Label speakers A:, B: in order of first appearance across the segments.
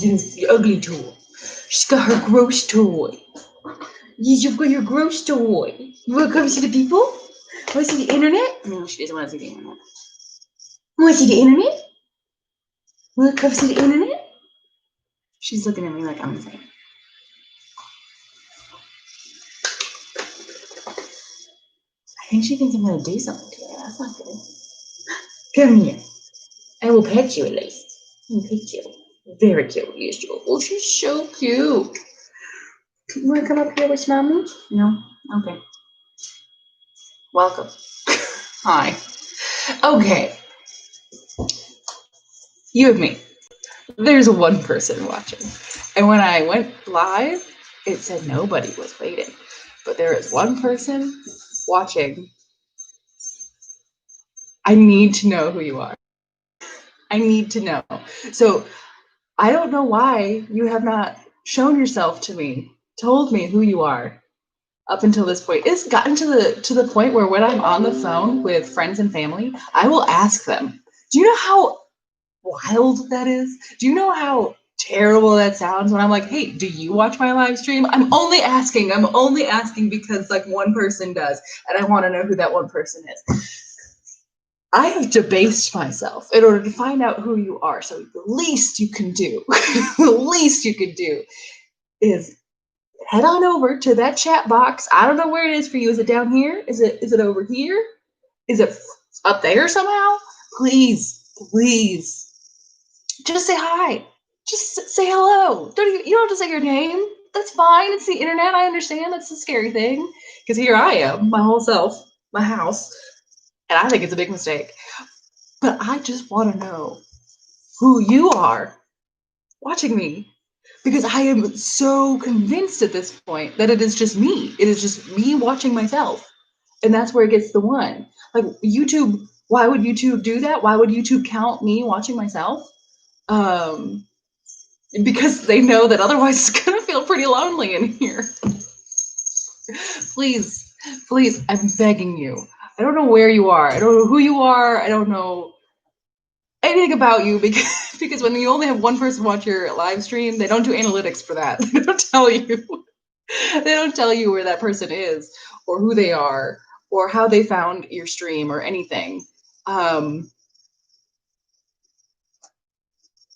A: The ugly toy. She's got her gross toy. You've got your gross toy. You want to come see the people? Want to see the internet? No, she doesn't want to see the internet. Want to see the internet? Want to come see the internet? She's looking at me like I'm insane. I think she thinks I'm going to do something to her. That's not good. Come here. I will pet you at least. I will pet you. Very cute. Yes, you. Oh, she's so cute. You want to come up here with mommy? No? Okay. Welcome. Hi. Okay. You and me. There's one person watching. And when I went live, it said nobody was waiting. But there is one person watching. I need to know who you are. I need to know. So I don't know why you have not shown yourself to me, told me who you are up until this point. It's gotten to the point where when I'm on the phone with friends and family, I will ask them, do you know how wild that is? Do you know how terrible that sounds when I'm like, hey, do you watch my live stream? I'm only asking because like one person does, and I want to know who that one person is. I have debased myself in order to find out who you are. So the least you can do, is head on over to that chat box. I don't know where it is for you. Is it down here? Is it over here? Is it up there somehow? Please, just say hi. Just say hello. You don't have to say your name. That's fine. It's the internet. I understand. That's the scary thing. Because here I am, my whole self, my house, and I think it's a big mistake. But I just want to know who you are watching me. Because I am so convinced at this point that it is just me. It is just me watching myself. And that's where it gets the one. Like YouTube, why would YouTube do that? Why would YouTube count me watching myself? Because they know that otherwise it's gonna feel pretty lonely in here. Please, I'm begging you. I don't know where you are. I don't know who you are. I don't know anything about you because when you only have one person watch your live stream, they don't do analytics for that. They don't tell you. They don't tell you where that person is or who they are or how they found your stream or anything.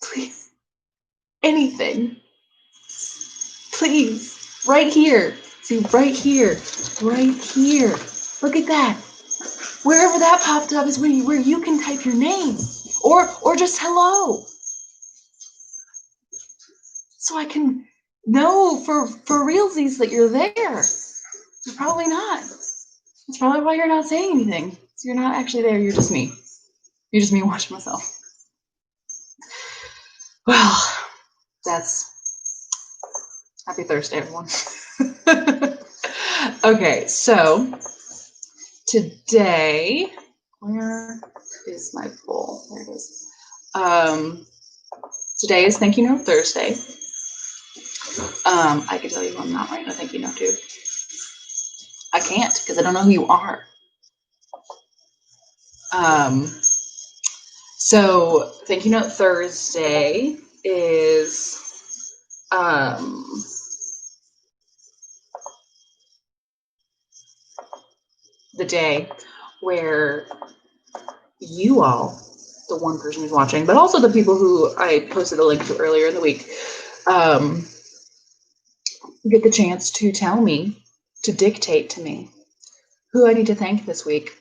A: Please, anything. Please, right here. See, right here. Look at that. Wherever that popped up is where you can type your name or just hello. So I can know for realsies that you're there. You're probably not. That's probably why you're not saying anything. So you're not actually there. You're just me. You're just me watching myself. Well, that's happy Thursday, everyone. Okay, so today, where is my poll? There it is. Today is Thank You Note Thursday. I can tell you I'm not writing a thank you note to. I can't because I don't know who you are. So Thank You Note Thursday is the day where you all, the one person who's watching, but also the people who I posted a link to earlier in the week, get the chance to tell me, to dictate to me who I need to thank this week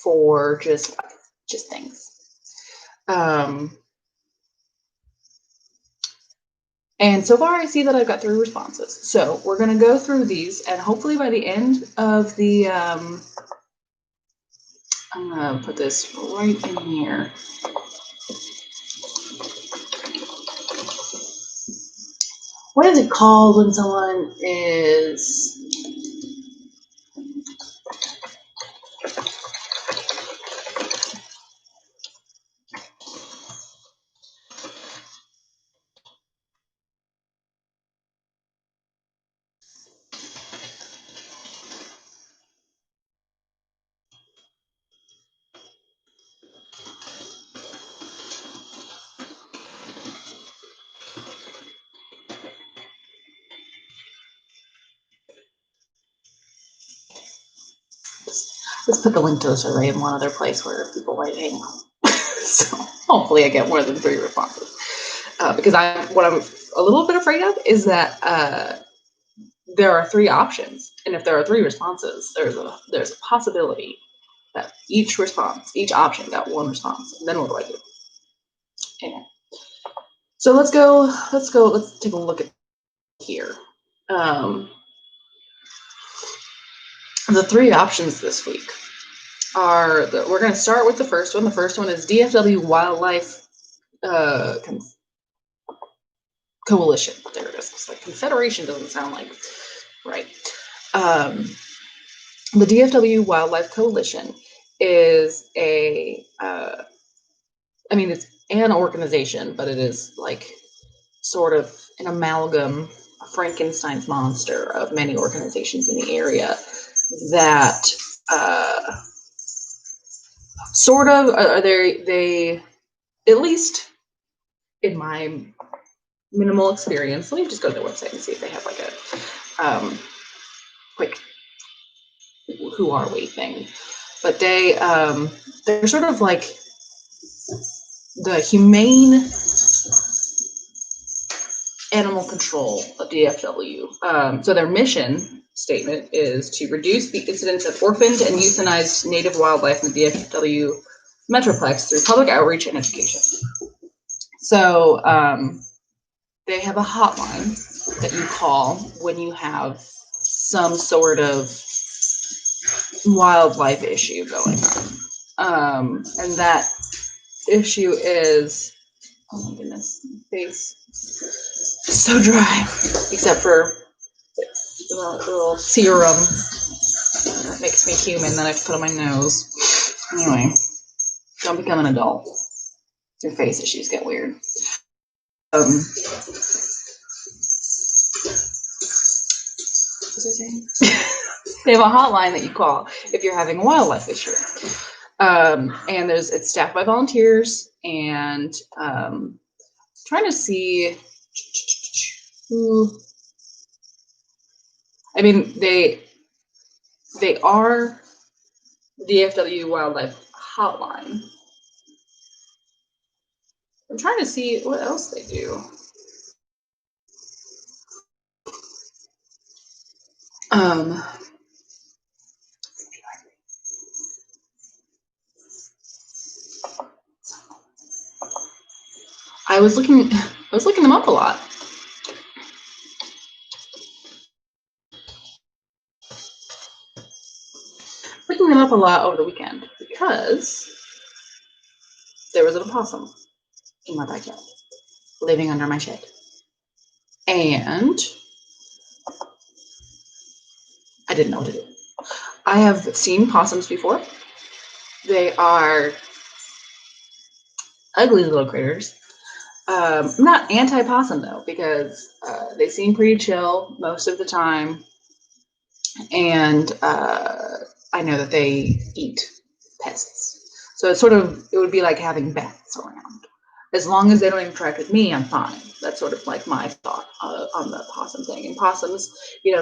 A: for just things. And so far I see that I've got 3 responses. So we're going to go through these and hopefully by the end of the, I'm going to put this right in here. What is it called when someone is Let's put the link to the survey in one other place where people might hang out. So hopefully I get more than 3 responses. Because what I'm a little bit afraid of is that there are 3 options, and if there are 3 responses, there's a possibility that each option got 1 response. And then what do I do? Anyway. So let's take a look at here. The 3 options this week are we're going to start with the first one. The first one is DFW Wildlife Coalition. There it is. It's like Confederation doesn't sound like right. The DFW Wildlife Coalition is it's an organization, but it is like sort of an amalgam, a Frankenstein's monster of many organizations in the area that sort of are they at least in my minimal experience. Let me just go to their website and see if they have like a quick who are we thing. But they're sort of like the humane animal control of DFW. So their mission statement is to reduce the incidence of orphaned and euthanized native wildlife in the DFW Metroplex through public outreach and education. So they have a hotline that you call when you have some sort of wildlife issue going on. And that issue is, oh my goodness, my face is so dry, except for a little serum that makes me human that I have to put on my nose. Anyway, don't become an adult. Your face issues get weird. They have a hotline that you call if you're having a wildlife issue. And it's staffed by volunteers, and trying to see who. I mean, they are DFW Wildlife Hotline. I'm trying to see what else they do. I was looking them up a lot. Looking them up a lot over the weekend because there was an opossum in my backyard living under my shed. And I didn't know what to do. I have seen possums before. They are ugly little critters. I'm not anti-possum though, because they seem pretty chill most of the time. And I know that they eat pests. So it would be like having bats around. As long as they don't interact with me, I'm fine. That's sort of like my thought on the possum thing. And possums,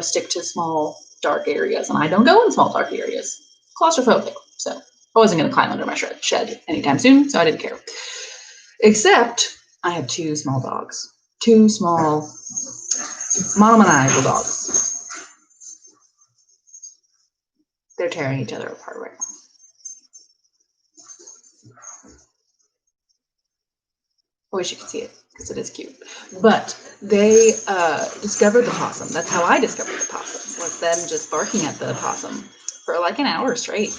A: stick to small, dark areas. And I don't go in small, dark areas. Claustrophobic. So I wasn't going to climb under my shed anytime soon, so I didn't care. Except I have 2 small dogs. 2 small monomaniacal dogs. They're tearing each other apart right now. I wish you could see it because it is cute. But they discovered the possum. That's how I discovered the possum, was them just barking at the possum for like an hour straight.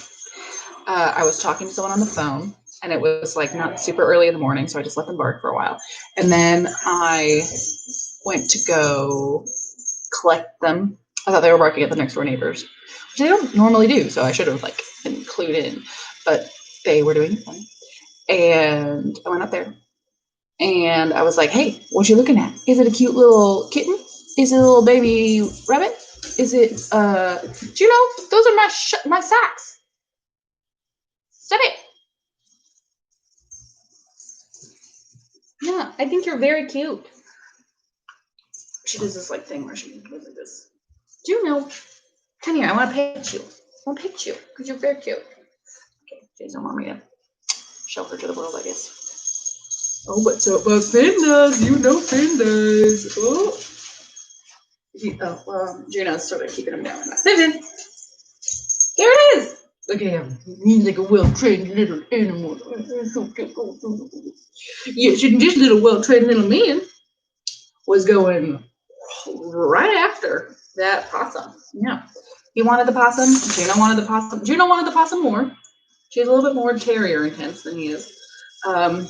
A: I was talking to someone on the phone, and it was like not super early in the morning, so I just let them bark for a while. And then I went to go collect them. I thought they were barking at the next door neighbors, which they don't normally do, so I should have been clued in. But they were doing it fine. And I went up there. And I was like, hey, what you looking at? Is it a cute little kitten? Is it a little baby rabbit? Is it, do you know, those are my socks. Stop it. Yeah, I think you're very cute. She does this thing where she goes like this. Do you know? Come here, I want to pet you. want to pet you because you're very cute. Okay, she doesn't want me to show her to the world, I guess. Oh, what's up, Finders? You know Finders. Oh. Juno's sort of keeping him down. Finders. There it is. Look at him. He's like a well-trained little animal. Yes, and this little well-trained little man was going right after that possum. Yeah. He wanted the possum. Juno wanted the possum. Juno wanted the possum more. She's a little bit more terrier intense than he is. And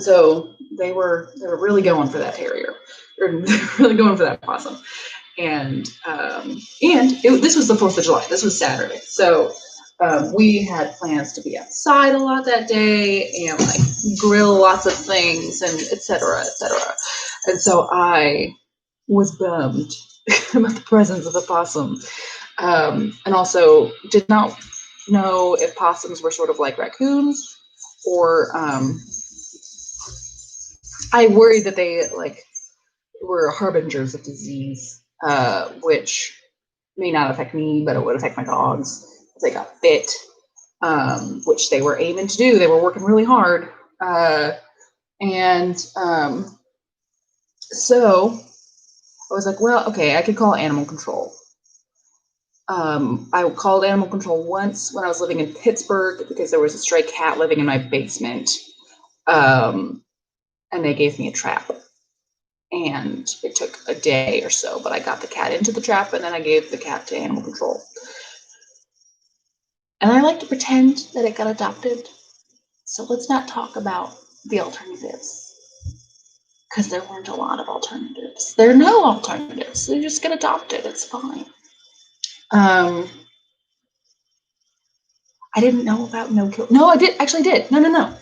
A: so they were really going for that terrier. They were really going for that possum. And this was the 4th of July. This was Saturday. So we had plans to be outside a lot that day and like grill lots of things and et cetera, et cetera. And so I was bummed about the presence of the possum. And also did not know if possums were sort of like raccoons or I worried that they like were harbingers of disease, which may not affect me, but it would affect my dogs if they got bit, which they were aiming to do. They were working really hard. So I was like, well, okay, I could call animal control. I called animal control once when I was living in Pittsburgh because there was a stray cat living in my basement. And they gave me a trap. And it took a day or so, but I got the cat into the trap and then I gave the cat to animal control. And I like to pretend that it got adopted. So let's not talk about the alternatives. Because there weren't a lot of alternatives. There are no alternatives. They just get adopted. It's fine. I didn't know about no-kill. No, I actually did. No.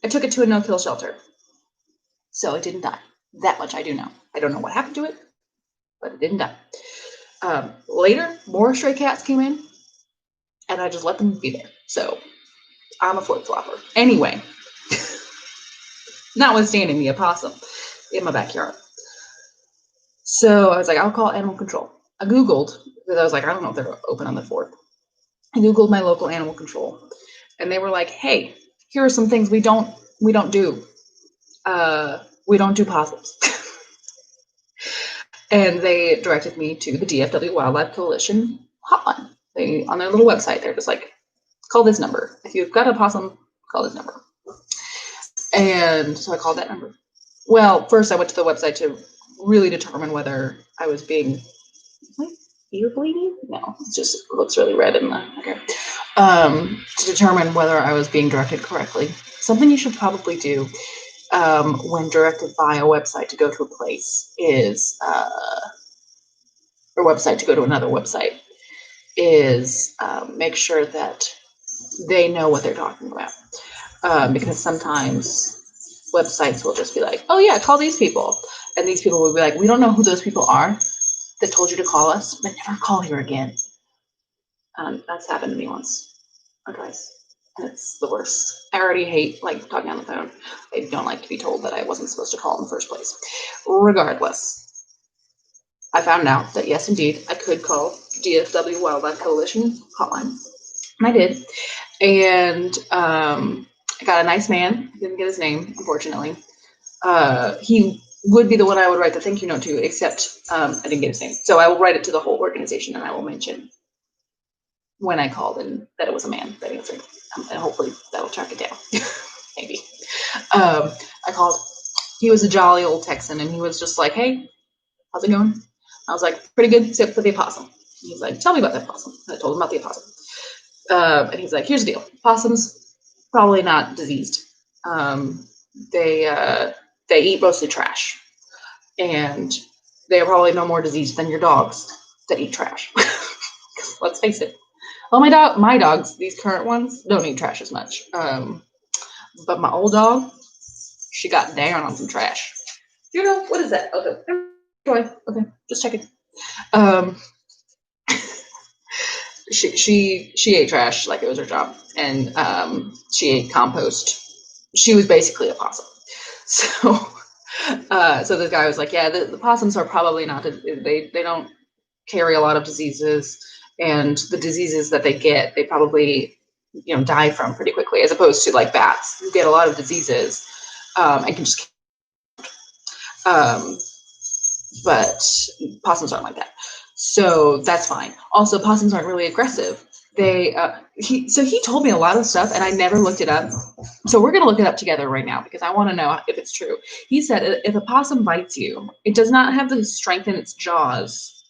A: I took it to a no-kill shelter. So it didn't die. That much I do know. I don't know what happened to it, but it didn't die. Later, more stray cats came in, and I just let them be there. So I'm a flip-flopper. Anyway, notwithstanding the opossum in my backyard. So I was like, I'll call animal control. I Googled, because I was like, I don't know if they're open on the 4th. I Googled my local animal control, and they were like, hey, here are some things we don't do. We don't do possums. And they directed me to the DFW Wildlife Coalition hotline. On their little website, they're just like, call this number. If you've got a possum, call this number. And so I called that number. Well, first I went to the website to really determine whether I was being, ear bleeding? No, it just looks really red in the, okay. To determine whether I was being directed correctly. Something you should probably do when directed by a website to go to a place is, or website to go to another website, is make sure that they know what they're talking about. Because sometimes websites will just be like, oh yeah, call these people. And these people will be like, we don't know who those people are that told you to call us, but never call here again. That's happened to me once or twice. And it's the worst. I already hate like talking on the phone. I don't like to be told that I wasn't supposed to call in the first place. Regardless, I found out that yes, indeed, I could call DFW Wildlife Coalition hotline. And I did. And I got a nice man. I didn't get his name, unfortunately. He would be the one I would write the thank you note to, except I didn't get his name. So I will write it to the whole organization, and I will mention when I called and that it was a man that answered. And hopefully that will track it down. Maybe. I called. He was a jolly old Texan, and he was just like, hey, how's it going? I was like, pretty good, except for the opossum. He's like, tell me about the opossum. I told him about the opossum. And he's like, here's the deal. Possums, probably not diseased. They eat mostly trash. And they are probably no more diseased than your dogs that eat trash. Let's face it. Well, my dogs, these current ones, don't eat trash as much. But my old dog, she got down on some trash. You know, what is that? Okay. Okay, just checking. She ate trash like it was her job, and she ate compost. She was basically a possum. So this guy was like, yeah, the possums are probably not, they don't carry a lot of diseases, and the diseases that they get, they probably, die from pretty quickly, as opposed to like bats who get a lot of diseases and can just. Um, but possums aren't like that, so that's fine. Also, possums aren't really aggressive. He told me a lot of stuff, and I never looked it up. So we're gonna look it up together right now because I want to know if it's true. He said if a possum bites you, it does not have the strength in its jaws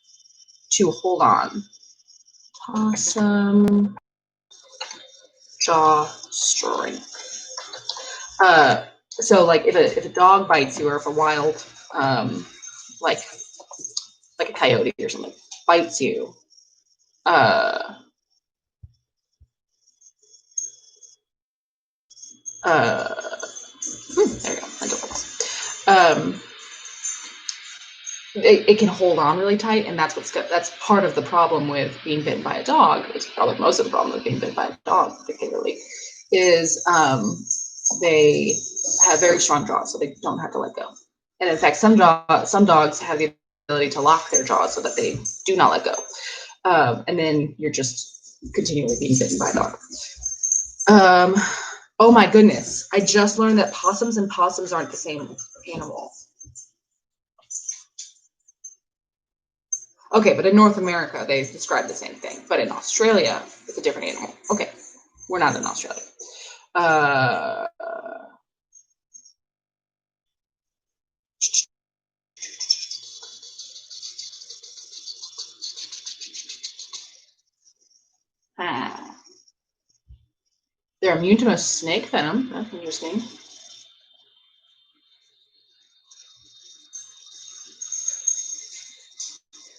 A: to hold on. Possum jaw strength. So like if a dog bites you, or if a wild like a coyote or something bites you, there you go. It can hold on really tight, and that's part of the problem with being bitten by a dog. It's probably most of the problem with being bitten by a dog, particularly, is they have very strong jaws, so they don't have to let go. And in fact, some dogs have the ability to lock their jaws so that they do not let go. And then you're just continually being bitten by a dog. Oh my goodness! I just learned that possums and possums aren't the same animal. Okay, but in North America, they describe the same thing. But in Australia, it's a different animal. Okay, we're not in Australia. They're immune to most snake venom. That's interesting.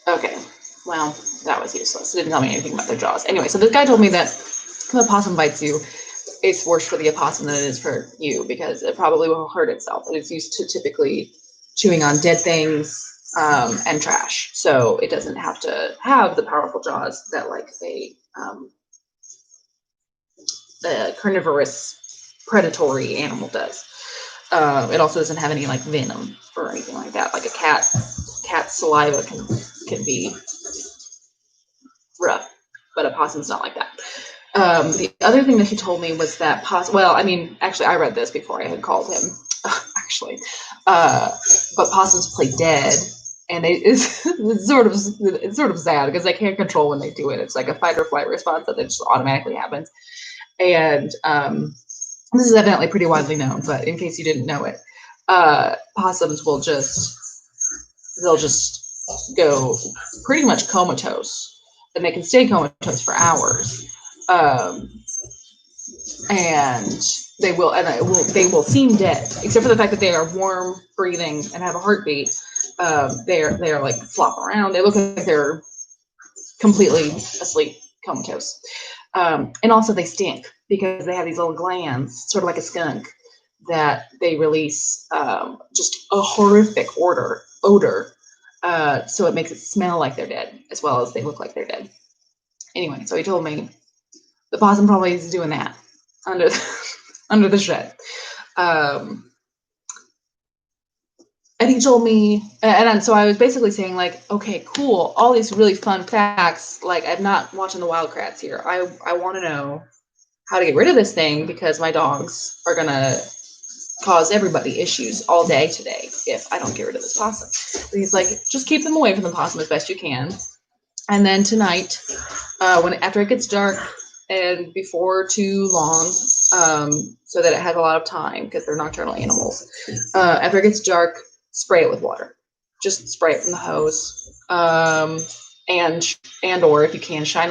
A: Okay, well, that was useless. It didn't tell me anything about their jaws. Anyway, so this guy told me that if a possum bites you, it's worse for the opossum than it is for you, because it probably will hurt itself. And it's used to typically chewing on dead things and trash. So it doesn't have to have the powerful jaws that like the carnivorous predatory animal does. It also doesn't have any like venom or anything like that. Like a cat's saliva can be rough, but a possum's not like that. The other thing that he told me was that actually, I read this before I had called him, actually. But possums play dead, and it's sort of sad because they can't control when they do it. It's like a fight or flight response that just automatically happens. And this is evidently pretty widely known, but in case you didn't know it, possums will they'll just go pretty much comatose, and they can stay comatose for hours. And they will seem dead, except for the fact that they are warm, breathing, and have a heartbeat. They are like flop around. They look like they're completely asleep, comatose. And also they stink because they have these little glands, sort of like a skunk, that they release just a horrific odor. So it makes it smell like they're dead, as well as they look like they're dead. Anyway, so he told me the possum probably is doing that under the shed. And he told me, and so I was basically saying, like, okay, cool, all these really fun facts. Like, I'm not watching the Wildcrats here. I want to know how to get rid of this thing, because my dogs are gonna cause everybody issues all day today if I don't get rid of this possum. And he's like, just keep them away from the possum as best you can. And then tonight, after it gets dark and before too long, so that it has a lot of time, because they're nocturnal animals. After it gets dark, spray it with water. Just spray it from the hose, and or if you can, shine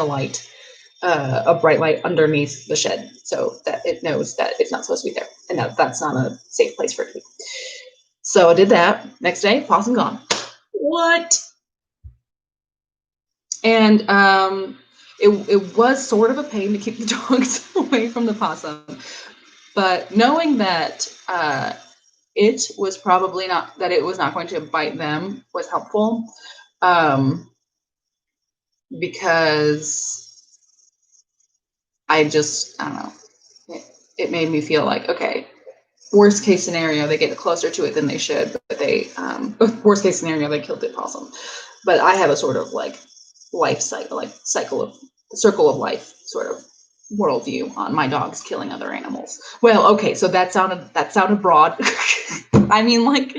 A: a bright light underneath the shed, so that it knows that it's not supposed to be there, and that's not a safe place for it to be. So I did that. Next day, possum gone. What? And it was sort of a pain to keep the dogs away from the possum, but knowing that it was not going to bite them was helpful, because I don't know, it made me feel like, okay, worst case scenario, they get closer to it than they should, but worst case scenario, they killed the possum. But I have a sort of like life cycle, like circle of life sort of worldview on my dogs killing other animals. Well, okay, so that sounded broad. I mean, like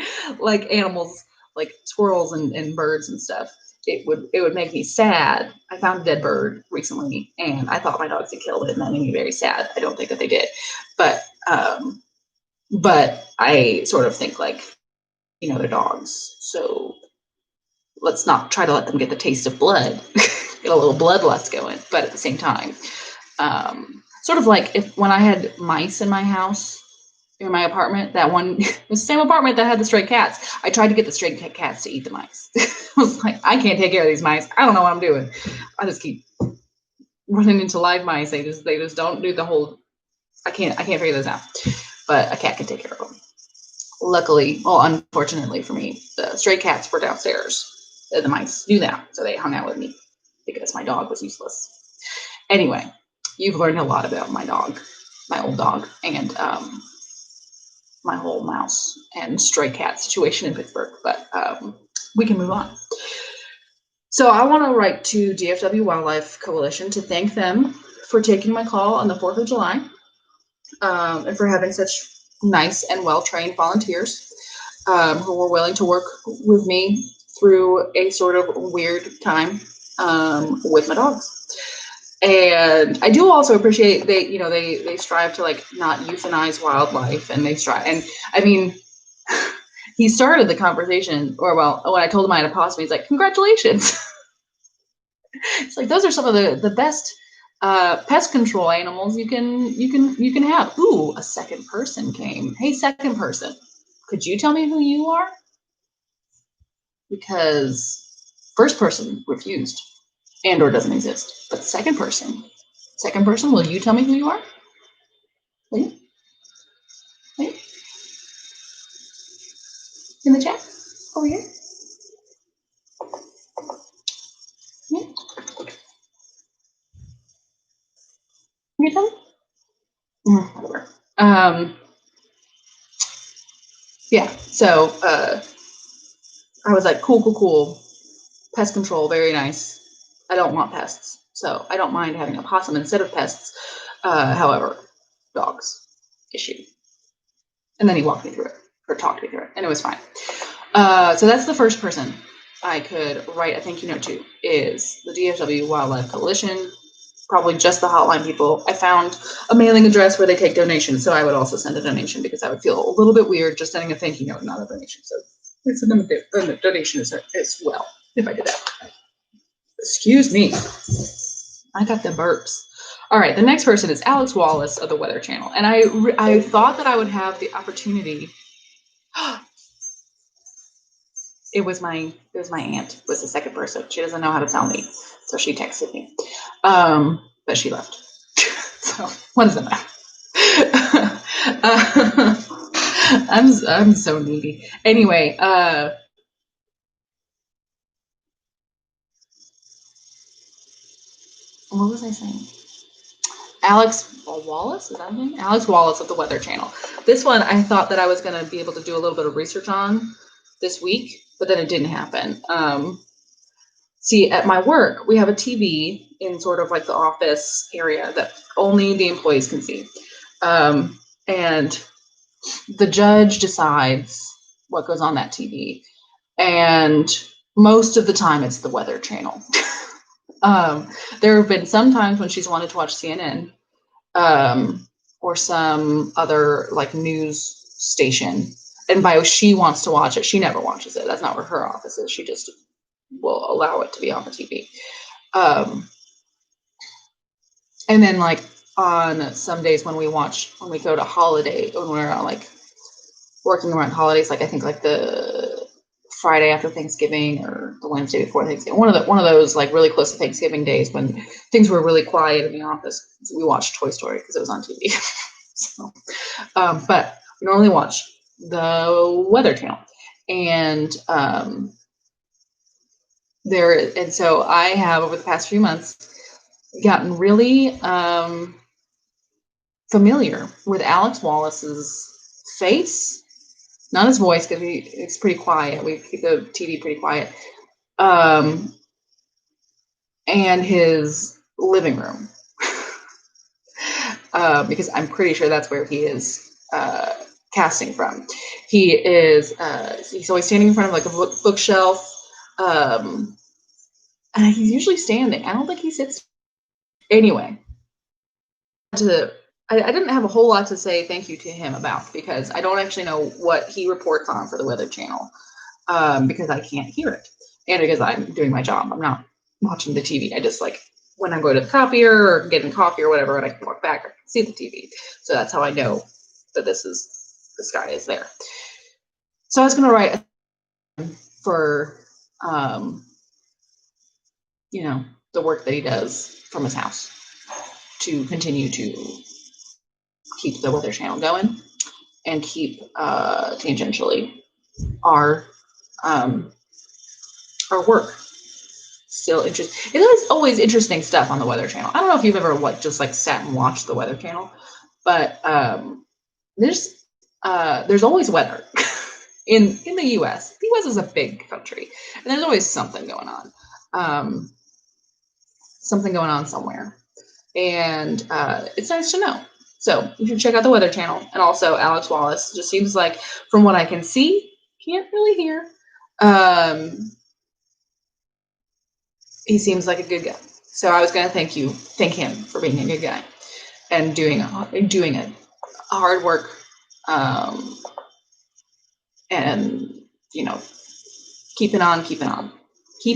A: animals, like squirrels and birds and stuff. It would make me sad. I found a dead bird recently, and I thought my dogs had killed it, and that made me very sad. I don't think that they did, but I sort of think like, they're dogs, so let's not try to let them get the taste of blood, get a little bloodlust going. But at the same time, sort of like when I had mice in my house, in my apartment, that one, it was the same apartment that had the stray cats. I tried to get the stray cats to eat the mice. I was like, I can't take care of these mice. I don't know what I'm doing. I just keep running into live mice. They just don't do the whole. I can't figure this out. But a cat can take care of them. Luckily, well, unfortunately for me, the stray cats were downstairs. The mice knew that, so they hung out with me because my dog was useless. Anyway, you've learned a lot about my dog, my old dog, and my whole mouse and stray cat situation in Pittsburgh, but we can move on. So I want to write to DFW Wildlife Coalition to thank them for taking my call on the 4th of July and for having such nice and well-trained volunteers who were willing to work with me through a sort of weird time with my dogs. And I do also appreciate they strive to like not euthanize wildlife, and they strive. And I mean, he started the conversation, or well, when I told him I had a possum, he's like, "Congratulations!" It's like those are some of the best pest control animals you can have. Ooh, a second person came. Hey, second person, could you tell me who you are? Because first person refused and or doesn't exist, but second person, will you tell me who you are? Will you? Will you? In the chat over here. Yeah. Can you tell me? Whatever. Yeah. So I was like, cool. Pest control, very nice. I don't want pests, so I don't mind having a possum instead of pests. However, dogs issue. And then he walked me through it, or talked me through it, and it was fine. So that's the first person I could write a thank you note to, is the DFW Wildlife Coalition, probably just the hotline people. I found a mailing address where they take donations, so I would also send a donation because I would feel a little bit weird just sending a thank you note and not a donation. So I send them a donation as well, if I did that. Excuse me. I got the burps. All right, the next person is Alex Wallace of the Weather Channel, and I thought that I would have the opportunity. It was my aunt, was the second person. She doesn't know how to tell me, so she texted me, but she left. So what does it matter? I'm so needy. Anyway, what was I saying? Alex Wallace, is that his name? Alex Wallace of the Weather Channel. This one I thought that I was going to be able to do a little bit of research on this week, but then it didn't happen. See, at my work, we have a TV in sort of like the office area that only the employees can see. And the judge decides what goes on that TV. And most of the time it's the Weather Channel. There have been some times when she's wanted to watch CNN or some other like news station. And by she wants to watch it, she never watches it. That's not where her office is. She just will allow it to be on the TV. And then like on some days when we go to holiday, when we're like working around holidays, like I think like the Friday after Thanksgiving or the Wednesday before Thanksgiving, one of those like really close to Thanksgiving days when things were really quiet in the office, we watched Toy Story because it was on TV. So, but we normally watch the Weather Channel, and so I have over the past few months gotten really familiar with Alex Wallace's face, not his voice because it's pretty quiet. We keep the TV pretty quiet. and his living room. Because I'm pretty sure that's where he is casting from. He's always standing in front of like a bookshelf, and he's usually standing. I don't think he sits. Anyway, I didn't have a whole lot to say thank you to him about, because I don't actually know what he reports on for the Weather Channel, because I can't hear it, and because I'm doing my job. I'm not watching the TV. I just, like, when I go to the copier or getting coffee or whatever, and I can walk back, I can see the TV. So that's how I know that this guy is there. So I was going to write for, the work that he does from his house to continue to keep the Weather Channel going and keep tangentially our work still interesting. It is always interesting stuff on the Weather Channel. I don't know if you've ever just sat and watched the Weather Channel, but there's always weather in the U.S. The U.S. is a big country, and there's always something going on, somewhere, and it's nice to know. So you should check out the Weather Channel, and also Alex Wallace. Just seems like, from what I can see, can't really hear. He seems like a good guy. So I was going to thank him for being a good guy and doing a hard work, and keep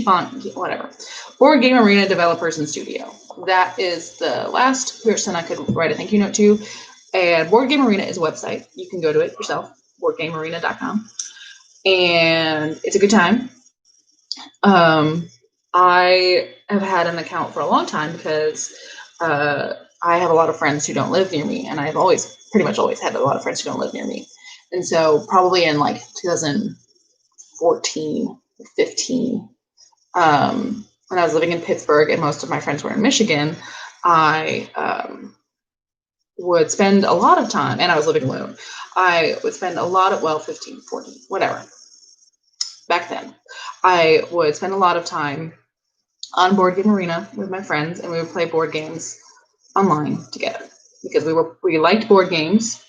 A: on, whatever. Board Game Arena Developers and Studio. That is the last person I could write a thank you note to. And Board Game Arena is a website. You can go to it yourself, boardgamearena.com. And it's a good time. I have had an account for a long time because I have a lot of friends who don't live near me, and I've pretty much always had a lot of friends who don't live near me. And so probably in like 2014, 15, when I was living in Pittsburgh and most of my friends were in Michigan, I would spend a lot of time, and I was living alone. I would spend a lot of, 15, 14, whatever. Back then, I would spend a lot of time on Board Game Arena with my friends, and we would play board games online together because we liked board games.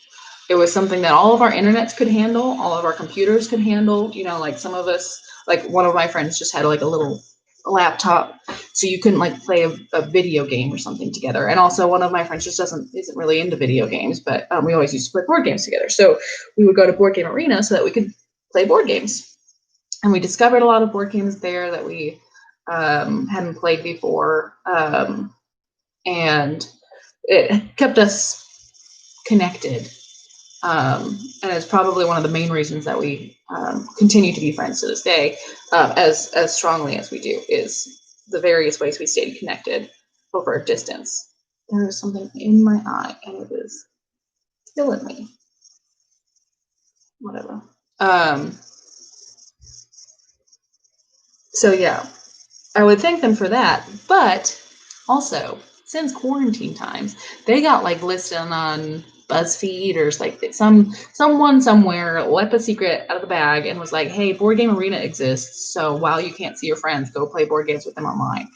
A: It was something that all of our internets could handle, all of our computers could handle. Like some of us, like one of my friends just had like a little laptop, so you couldn't like play a video game or something together. And also one of my friends just isn't really into video games, but we always used to play board games together. So we would go to Board Game Arena so that we could play board games. And we discovered a lot of board games there that we hadn't played before, and it kept us connected. And it's probably one of the main reasons that we continue to be friends to this day, as strongly as we do, is the various ways we stayed connected over a distance. There is something in my eye, and it is killing me. Whatever. So yeah, I would thank them for that, but also, since quarantine times, they got like listed on BuzzFeed or like someone somewhere let the secret out of the bag and was like, hey, Board Game Arena exists, so while you can't see your friends, go play board games with them online.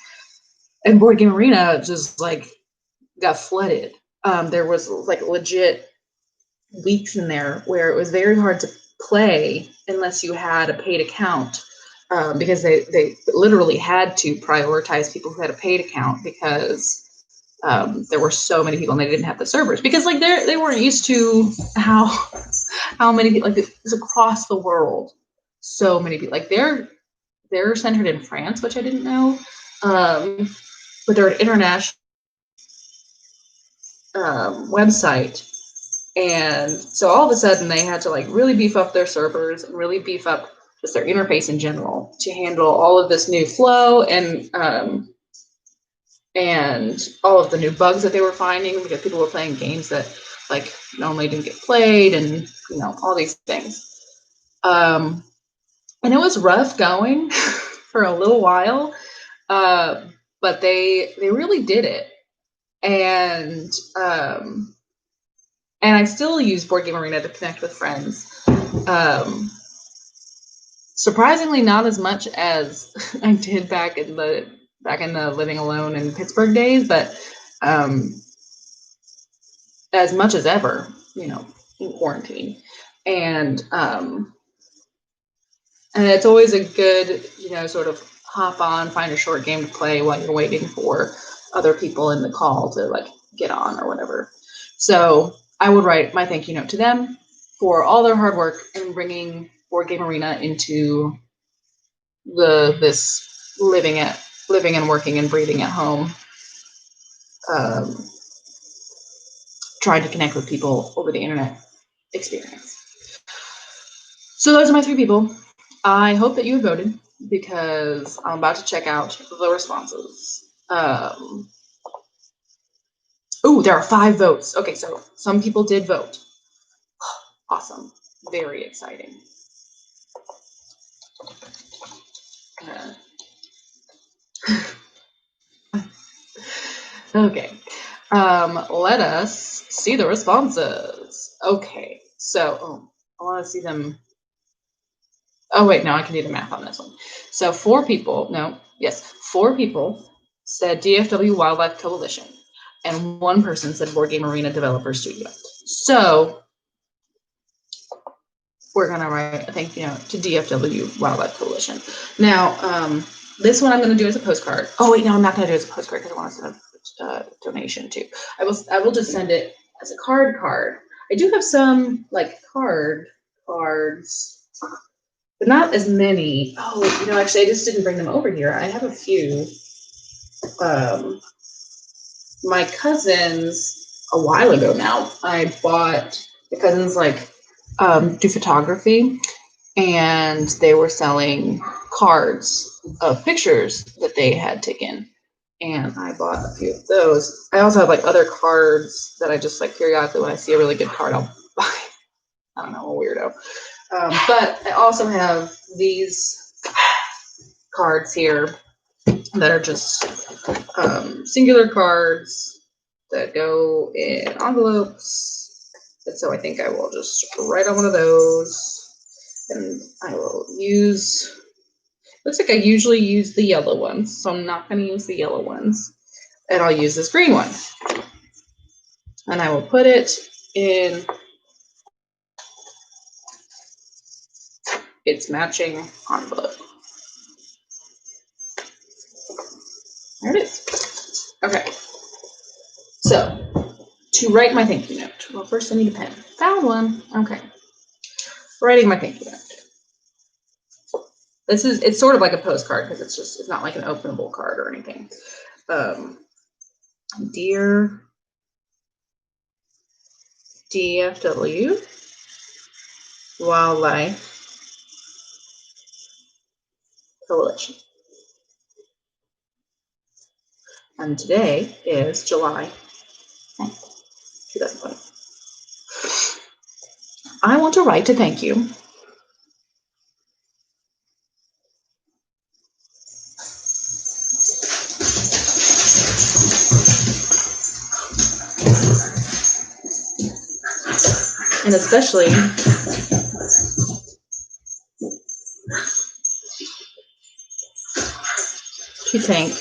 A: And Board Game Arena just like got flooded. There was like legit weeks in there where it was very hard to play unless you had a paid account. Because they literally had to prioritize people who had a paid account because there were so many people and they didn't have the servers, because like they weren't used to how many people, like it's across the world, so many people, like they're centered in France, which I didn't know, but they're an international website, and so all of a sudden they had to like really beef up their servers and really beef up just their interface in general to handle all of this new flow and all of the new bugs that they were finding, because people were playing games that like normally didn't get played, and all these things. And it was rough going for a little while, but they really did it. And I still use Board Game Arena to connect with friends. Surprisingly, not as much as I did back in the back in the living alone in Pittsburgh days, but as much as ever, you know, in quarantine. And it's always a good, you know, sort of hop on, find a short game to play while you're waiting for other people in the call to like get on or whatever. So I would write my thank you note to them for all their hard work in bringing Board Game Arena into this living and working and breathing at home, trying to connect with people over the internet experience. So those are my 3 people. I hope that you voted because I'm about to check out the responses. Oh, there are 5 votes. Okay, so some people did vote. Awesome. Very exciting. Okay. Let us see the responses. Okay, so I want to see them. Oh wait, no, I can do the math on this one. So 4 people said DFW Wildlife Coalition, and 1 person said Board Game Arena Developer Studio. So we're gonna write a thank you note to DFW Wildlife Coalition. Now, this one I'm gonna do as a postcard. Oh wait, no, I'm not gonna do it as a postcard because I want to send a donation too. I will just send it as a card. I do have some like cards, but not as many. Oh, you know, actually, I just didn't bring them over here. I have a few. My cousins, a while ago now, I bought the cousins like do photography, and they were selling cards of pictures that they had taken, and I bought a few of those. I also have like other cards that I just like periodically when I see a really good card, I'll buy. I don't know, a weirdo. But I also have these cards here that are just singular cards that go in envelopes. And so I think I will just write on one of those, and I will use, looks like I usually use the yellow ones, so I'm not going to use the yellow ones, and I'll use this green one. And I will put it in its matching envelope. There it is. Okay. So, to write my thank you note, well, first I need a pen. Found one. Okay. Writing my thank you note. It's sort of like a postcard because it's not like an openable card or anything. Dear DFW Wildlife Coalition. And today is July 9th, 2020. I want to write to thank you and especially to thank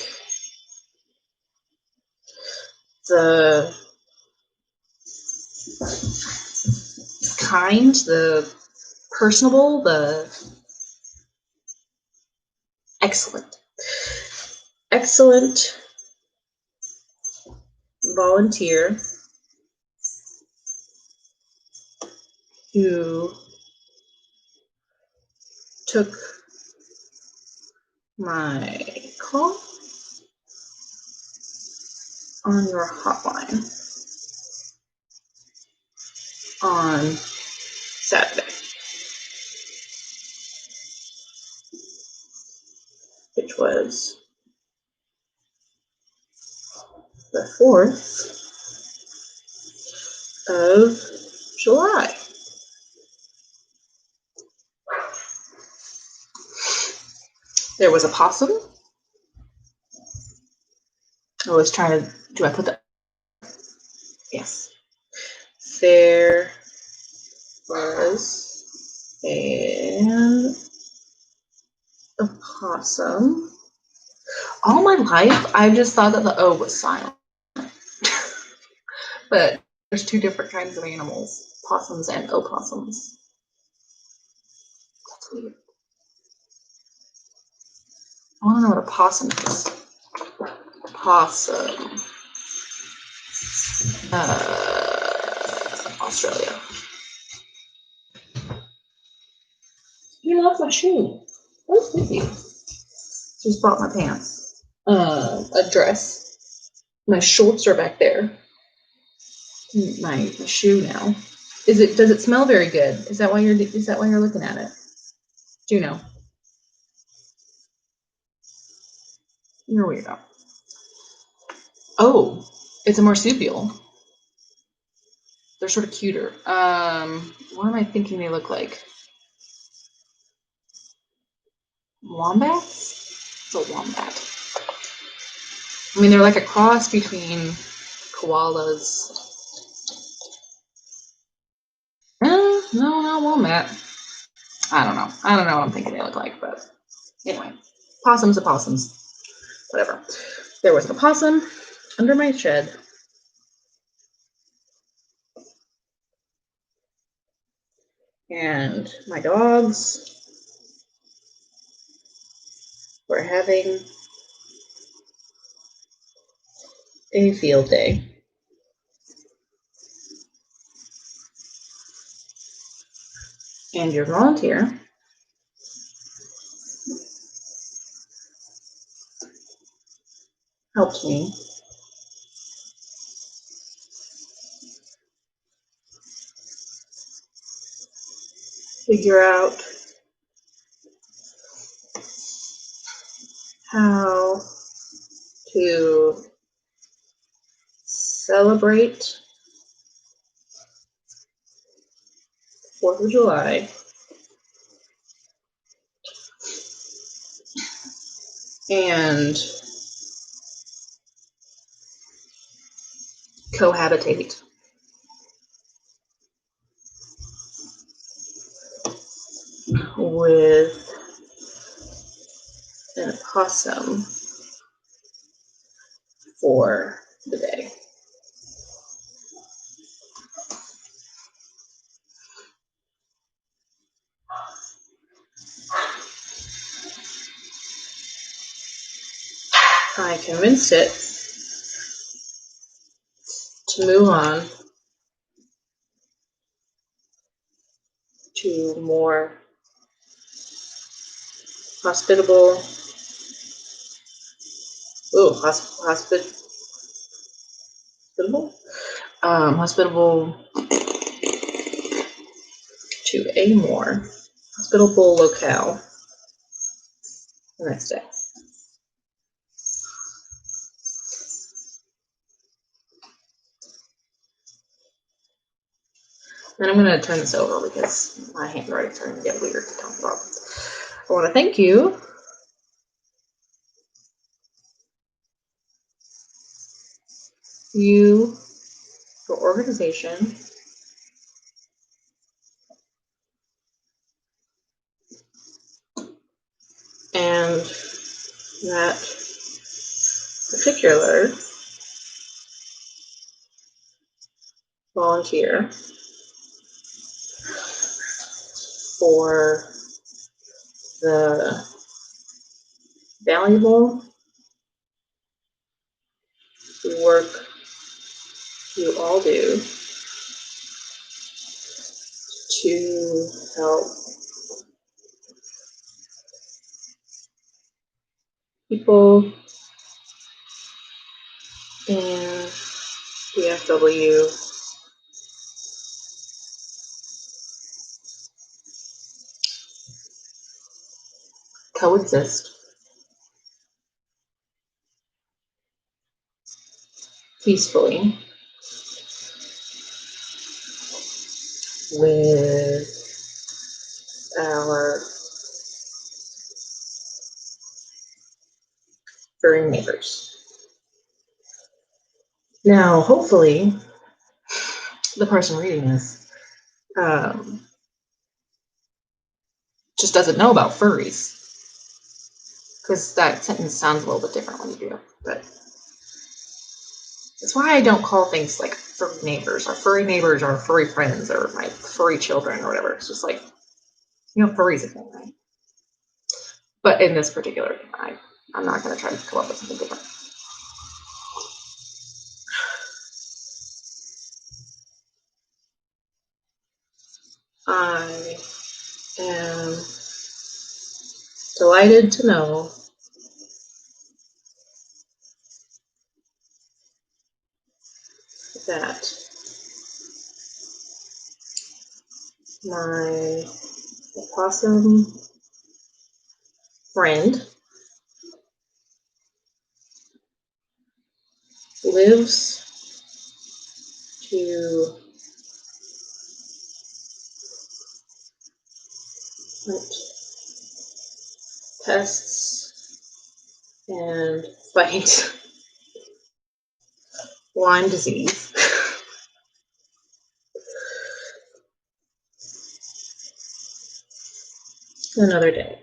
A: the kind, the personable, the excellent volunteer who took my call on your hotline on Saturday, which was the 4th of July. There was a possum. I was trying to, do I put that? Yes. There was a opossum. All my life, I just thought that the O was silent. But there's two different kinds of animals, possums and opossums. That's weird. I want to know what a possum is. Possum. Australia. You love my shoe. What's with you? Just bought my pants. A dress. My shorts are back there. My shoe now. Does it smell very good? Is that why you're looking at it? Juno. You're a weirdo. Oh, it's a marsupial. They're sort of cuter. What am I thinking they look like? Wombats? It's a wombat. I mean, they're like a cross between koalas. No, not wombat. I don't know. I don't know what I'm thinking they look like, but anyway. Possums are possums. Whatever. There was an opossum under my shed. And my dogs were having a field day. And your volunteer helped me figure out how to celebrate 4th of July and cohabitate with an opossum for the day. I convinced it to move on to more hospitable, hospitable to a more hospitable locale the next day. And I'm going to turn this over because my handwriting's starting to get weird to talk about. I want to thank you for organization, and that particular volunteer for the valuable work you all do to help people in DFW coexist peacefully with our furry neighbors. Now, hopefully, the person reading this just doesn't know about furries. because that sentence sounds a little bit different when you do it. But that's why I don't call things like furry neighbors or furry friends or my furry children or whatever. It's just like, furry's a thing, right? But in this particular, I'm not going to try to come up with something different. I am delighted to know that my opossum friend lives to hunt pests and fight Lyme disease another day.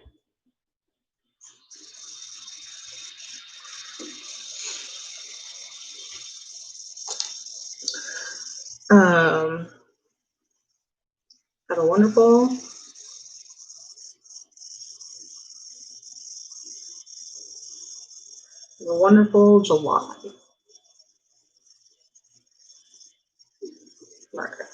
A: Have a wonderful July. Marker.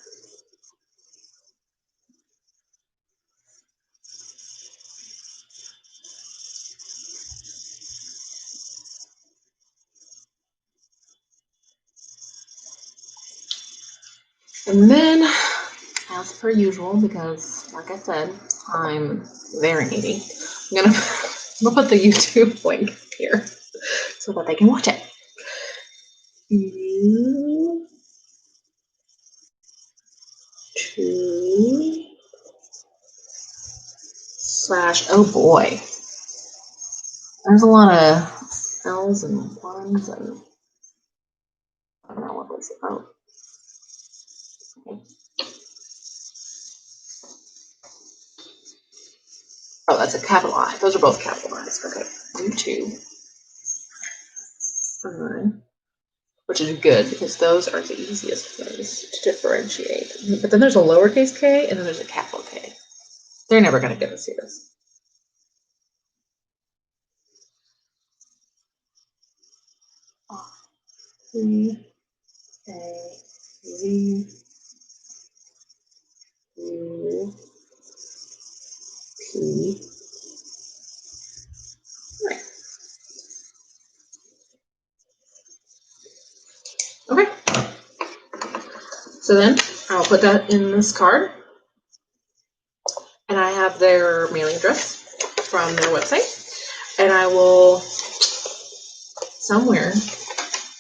A: And then, as per usual, because like I said, I'm very needy, I'm gonna put the YouTube link here so that they can watch it. / oh boy, there's a lot of L's and ones and I don't know what was it. Oh. Okay. Oh, that's a capital I. Those are both capital I's. Okay. YouTube. Which is good because those are the easiest ones to differentiate. But then there's a lowercase k and then there's a capital K. They're never going to get to see this. C-A-Z-U-P. Okay. So then I'll put that in this card. And I have their mailing address from their website. And I will, somewhere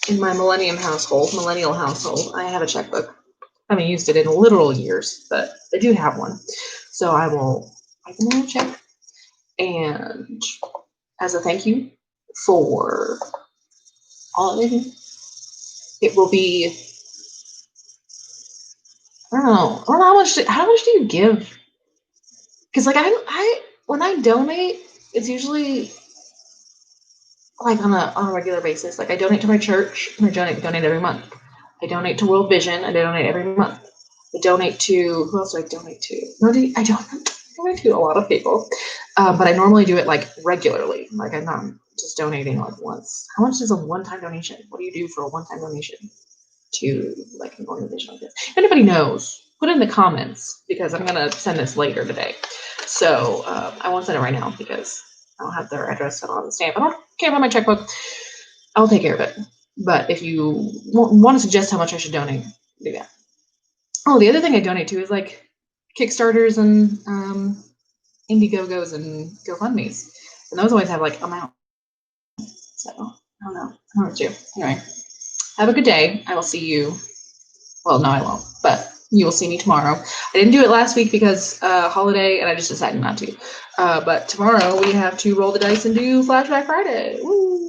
A: in my millennial household, I have a checkbook. I haven't used it in literal years, but I do have one. So I will write them on a check. And as a thank you for all of it, it will be, I don't know how much do you give? Because like I when I donate, it's usually like on a regular basis. Like I donate to my church, and I donate every month. I donate to World Vision, and I donate every month. I donate to, who else do I donate to? I donate to a lot of people, but I normally do it like regularly. Like I'm not just donating like once. How much is a one-time donation? What do you do for a one-time donation to like an organization like this? If anybody knows, put it in the comments because I'm gonna send this later today. So I won't send it right now because I don't have their address on the stamp. I don't care about my checkbook. I'll take care of it. But if you want to suggest how much I should donate, do that. Oh, the other thing I donate to is like Kickstarters and Indiegogos and GoFundMes. And those always have like amount. So I don't know. I don't know what to do. Anyway, have a good day. I will see you. Well, no, I won't. But you will see me tomorrow. I didn't do it last week because holiday, and I just decided not to. But tomorrow we have to roll the dice and do Flashback Friday. Woo!